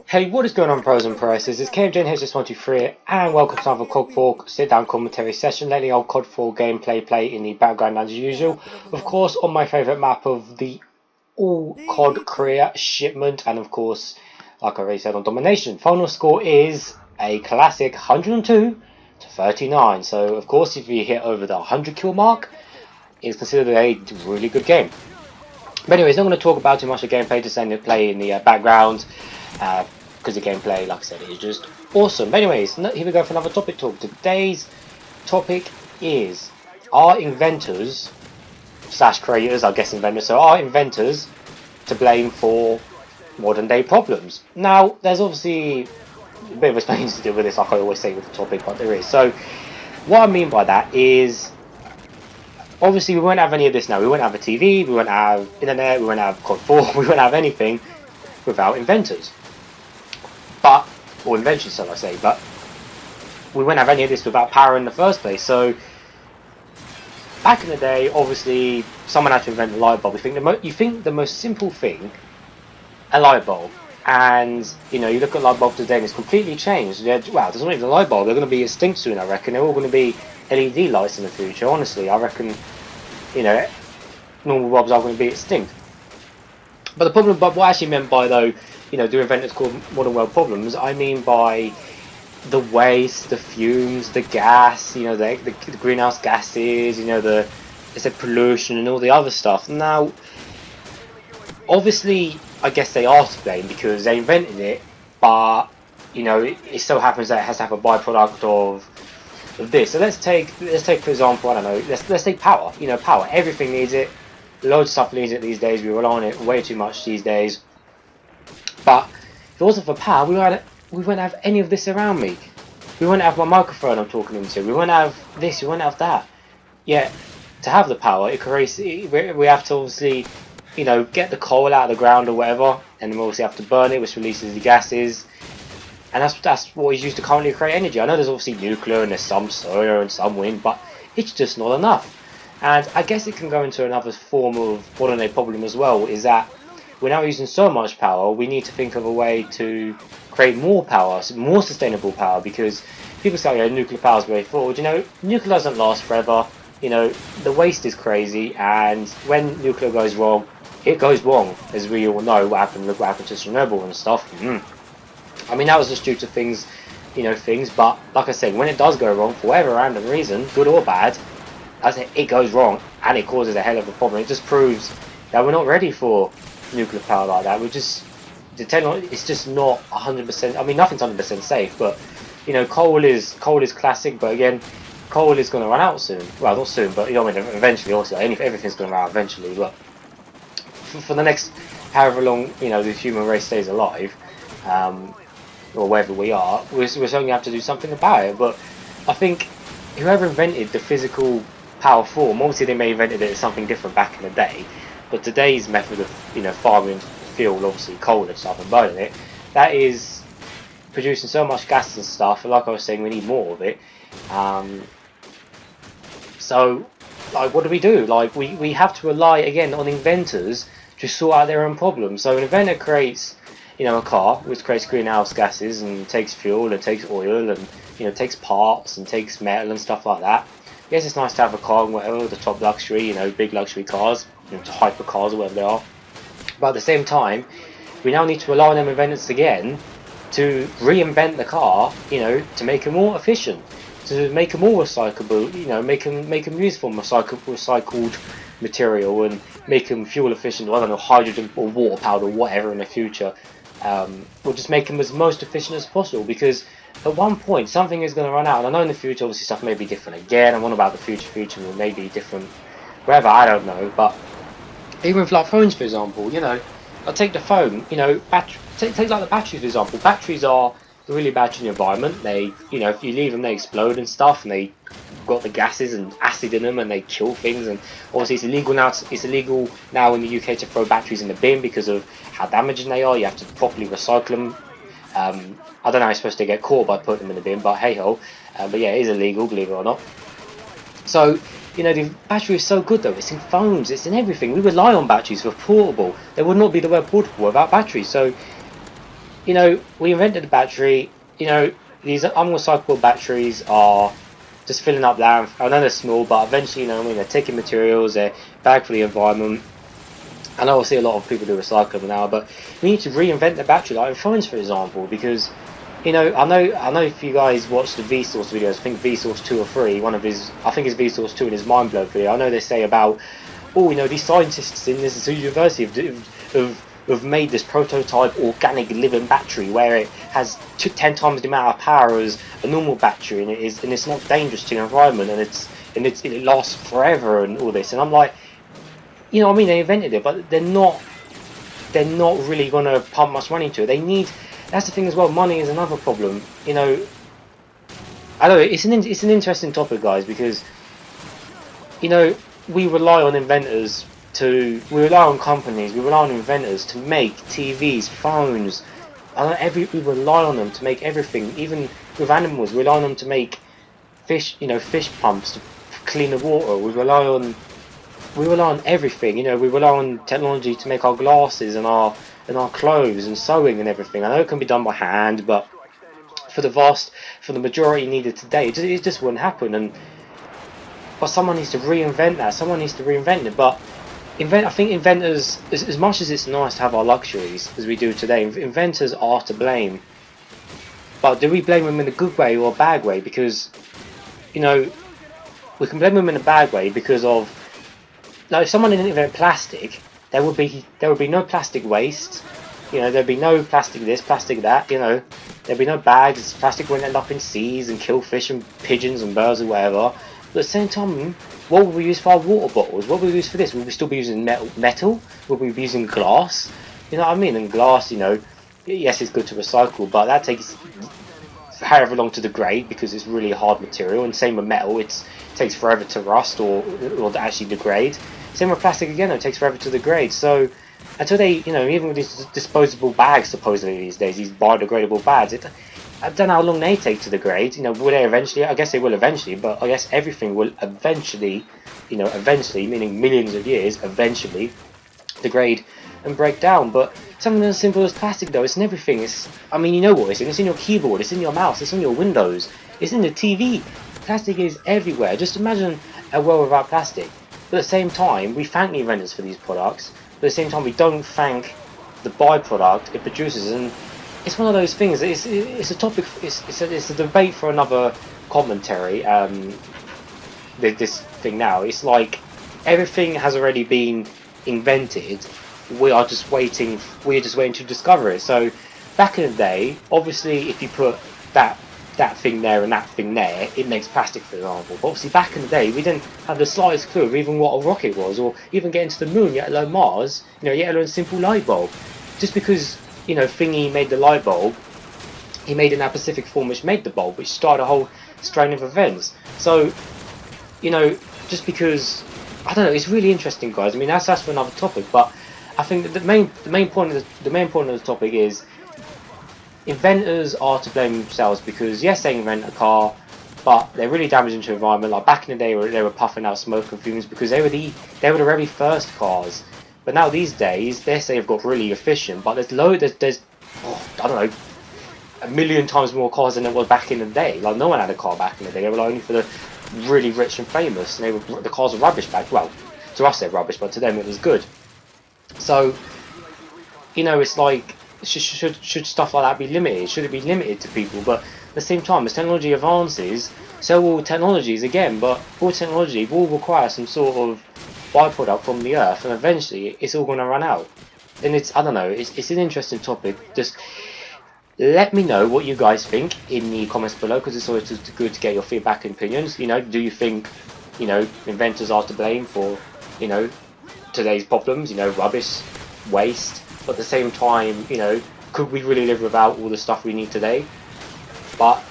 Hey, what is going on, pros and PROesses? It's KMJ here, just 123, and welcome to another COD 4 sit-down commentary session. Lately, old COD 4 gameplay play in the background as usual. Of course, on my favourite map of the all COD career shipment, and of course, like I already said, on domination. Final score is a classic 102 to 39. So, of course, if you hit over the 100 kill mark, it's considered a really good game. But anyways, not going to talk about too much of gameplay, just saying it play in the background. Because the gameplay, like I said, is just awesome. But anyways, here we go for another topic talk. Today's topic is, are inventors / creators, I guess inventors, so are inventors to blame for modern day problems? Now, there's obviously a bit of explaining to do with this, like I always say with the topic, but there is. So, what I mean by that is, obviously we won't have any of this now. We won't have a TV, we won't have internet, we won't have COD 4, we won't have anything without inventors. Or inventions, shall I say, but we wouldn't have any of this without power in the first place. So, back in the day, obviously, someone had to invent the light bulb. You think the most simple thing, a light bulb, and you know, you look at light bulbs today and it's completely changed. Wow, there's not even a light bulb. They're going to be extinct soon, I reckon. They're all going to be LED lights in the future. Honestly, I reckon, you know, normal bulbs are going to be extinct. But the problem, but what I actually meant by, though, you know, do inventors cause modern world problems, I mean by the waste, the fumes, the gas, you know, the greenhouse gases, you know, the pollution and all the other stuff. Now, obviously, I guess they are to blame because they invented it, but, you know, it so happens that it has to have a byproduct of this. So let's take for example, I don't know, let's take power. You know, power. Everything needs it. Loads of stuff needs it these days. We rely on it way too much these days. But if it wasn't for power, we wouldn't have any of this around me. We wouldn't have my microphone I'm talking into. We wouldn't have this. We wouldn't have that. Yet, to have the power, we have to obviously, you know, get the coal out of the ground or whatever, and then we obviously have to burn it, which releases the gases. And that's what is used to currently create energy. I know there's obviously nuclear and there's some solar and some wind, but it's just not enough. And I guess it can go into another form of modern day problem as well, is that we're now using so much power, we need to think of a way to create more power, more sustainable power, because people say, yeah, nuclear power is very forward. You know, nuclear doesn't last forever. You know, the waste is crazy, and when nuclear goes wrong, it goes wrong, as we all know what happened. Look what happened to Chernobyl and stuff. I mean, that was just due to things, but like I said, when it does go wrong, for whatever random reason, good or bad, it goes wrong, and it causes a hell of a problem. It just proves that we're not ready for nuclear power like that. It's just not 100%. I mean, nothing's 100% safe, but you know, coal is classic. But again, coal is going to run out soon. Well, not soon, but you know, I mean, eventually. Also, everything's going to run out eventually. But for the next however long, you know, the human race stays alive, or wherever we are, we're certainly have to do something about it. But I think whoever invented the physical power form, obviously they may have invented it as something different back in the day. But today's method of, you know, farming fuel, obviously coal and stuff, and burning it, that is producing so much gas and stuff. And like I was saying, we need more of it. So, like, what do? Like, we have to rely again on inventors to sort out their own problems. So an inventor creates, you know, a car which creates greenhouse gases and takes fuel and takes oil and, you know, takes parts and takes metal and stuff like that. Yes, it's nice to have a car and whatever, the top luxury, you know, big luxury cars, you know, hyper cars or whatever they are. But at the same time, we now need to rely on them inventors again to reinvent the car, you know, to make it more efficient, to make it more recyclable, you know, make them useful recycled material, and make them fuel efficient, or I don't know, hydrogen or water powered or whatever in the future. We'll just make them as most efficient as possible, because at one point something is going to run out. And I know in the future obviously stuff may be different again. I'm on about the future may be different wherever, I don't know. But even with like phones, for example, you know, I'll take the phone, you know, take like the batteries, for example. Batteries are really bad to the environment. They, you know, if you leave them, they explode and stuff, and they got the gases and acid in them, and they kill things. And obviously it's illegal now. It's illegal now in the UK to throw batteries in the bin because of how damaging they are. You have to properly recycle them. I don't know how you're supposed to get caught by putting them in the bin, but hey ho. But yeah, it is illegal, believe it or not. So, you know, the battery is so good though. It's in phones, it's in everything. We rely on batteries for portable. There would not be the word portable without batteries. So you know, we invented the battery. You know, these unrecyclable batteries are just filling up land. I know they're small, but eventually, you know, I mean, they're taking materials, they're bad for the environment. I know I see a lot of people do recycle them now, but we need to reinvent the battery, like in phones, for example, because you know, I know if you guys watch the Vsauce videos, I think Vsauce 2 or 3, one of his, I think it's Vsauce 2 in his Mind Blow video. I know they say about, oh, you know, these scientists in this university have made this prototype organic living battery where it has 10 times the amount of power as a normal battery, and it's not dangerous to the environment, and it lasts forever and all this. And I'm like, you know what I mean, they invented it, but they're not really gonna pump much money into it. They need, that's the thing as well, money is another problem. You know, I don't know, it's an interesting topic, guys, because you know, we rely on inventors we rely on companies, we rely on inventors to make TVs, phones. We rely on them to make everything, even with animals. We rely on them to make fish, you know, fish pumps to clean the water. We rely on everything. You know, we rely on technology to make our glasses and our clothes and sewing and everything. I know it can be done by hand, but for the majority needed today, it just wouldn't happen. But someone needs to reinvent that. Someone needs to reinvent it. But I think inventors, as much as it's nice to have our luxuries as we do today, inventors are to blame. But do we blame them in a good way or a bad way? Because, you know, we can blame them in a bad way because of, like, if someone didn't invent plastic, there would be no plastic waste. You know, there'd be no plastic this, plastic that. You know, there'd be no bags. Plastic wouldn't end up in seas and kill fish and pigeons and birds or whatever. But at the same time, what would we use for our water bottles? What would we use for this? Would we still be using metal? Would we be using glass? You know what I mean? And glass, you know, yes, it's good to recycle, but that takes however long to degrade because it's really a hard material. And same with metal, it takes forever to rust or to actually degrade. Same with plastic again, it takes forever to degrade. So until they, you know, even with these disposable bags supposedly these days, these biodegradable bags, I don't know how long they take to degrade. You know, will they eventually? I guess they will eventually, but I guess everything will eventually, you know, eventually, meaning millions of years, eventually degrade and break down. But something as simple as plastic, though, it's in everything. I mean, you know what it's in? It's in your keyboard, it's in your mouse, it's in your windows, it's in the TV. Plastic is everywhere. Just imagine a world without plastic. But at the same time, we thank the inventors for these products. But at the same time, we don't thank the byproduct it produces. And it's one of those things. It's a topic. It's a debate for another commentary. This thing now. It's like everything has already been invented. We are just waiting. We are just waiting to discover it. So back in the day, obviously, if you put that thing there and that thing there, it makes plastic, for example. But obviously, back in the day, we didn't have the slightest clue of even what a rocket was, or even getting to the moon, yet alone Mars. You know, yet alone a simple light bulb. Just because, you know, Thingy made the light bulb, he made an Pacific form which made the bulb, which started a whole strain of events. So, you know, just because, I don't know, it's really interesting, guys. I mean, that's for another topic, but I think that the main point of the topic is inventors are to blame themselves because yes, they invent a car, but they're really damaging to the environment. Like back in the day, they were puffing out smoke and fumes because they were the very first cars. But now these days, they say they've got really efficient, but there's I don't know, a million times more cars than there was back in the day. Like no one had a car back in the day. They were only for the really rich and famous, and the cars were rubbish back. Well, to us they're rubbish, but to them it was good. So, you know, it's like should stuff like that be limited? Should it be limited to people? But at the same time, as technology advances, so will technologies again. But all technology will require some sort of byproduct from the earth, and eventually it's all going to run out. And I don't know, it's an interesting topic. Just let me know what you guys think in the comments below, because it's always good to get your feedback and opinions. You know, do you think, you know, inventors are to blame for, you know, today's problems, you know, rubbish, waste, but at the same time, you know, could we really live without all the stuff we need today? But,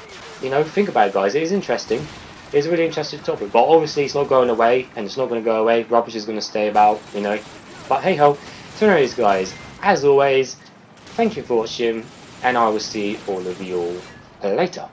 you know, think about it, guys. It is interesting. It's a really interesting topic, but obviously it's not going away, and it's not going to go away. Rubbish is going to stay about, you know. But hey ho. So anyways, guys, as always, thank you for watching, and I will see all of you all later.